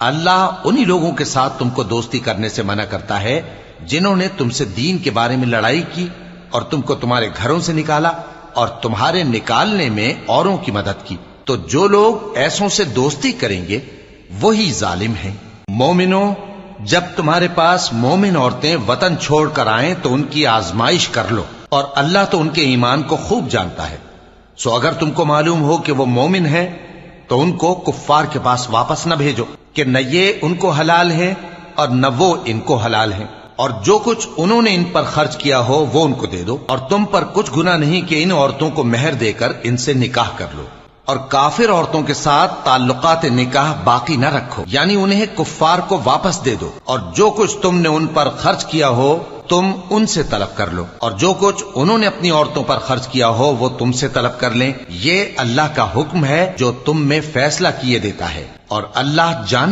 اللہ انہی لوگوں کے ساتھ تم کو دوستی کرنے سے منع کرتا ہے جنہوں نے تم سے دین کے بارے میں لڑائی کی اور تم کو تمہارے گھروں سے نکالا اور تمہارے نکالنے میں اوروں کی مدد کی، تو جو لوگ ایسوں سے دوستی کریں گے وہی ظالم ہیں۔ مومنوں، جب تمہارے پاس مومن عورتیں وطن چھوڑ کر آئیں تو ان کی آزمائش کر لو، اور اللہ تو ان کے ایمان کو خوب جانتا ہے۔ سو اگر تم کو معلوم ہو کہ وہ مومن ہیں تو ان کو کفار کے پاس واپس نہ بھیجو کہ نہ یہ ان کو حلال ہے اور نہ وہ ان کو حلال ہیں، اور جو کچھ انہوں نے ان پر خرچ کیا ہو وہ ان کو دے دو، اور تم پر کچھ گناہ نہیں کہ ان عورتوں کو مہر دے کر ان سے نکاح کر لو، اور کافر عورتوں کے ساتھ تعلقات نکاح باقی نہ رکھو، یعنی انہیں کفار کو واپس دے دو، اور جو کچھ تم نے ان پر خرچ کیا ہو تم ان سے طلب کر لو، اور جو کچھ انہوں نے اپنی عورتوں پر خرچ کیا ہو وہ تم سے طلب کر لیں۔ یہ اللہ کا حکم ہے جو تم میں فیصلہ کیے دیتا ہے، اور اللہ جان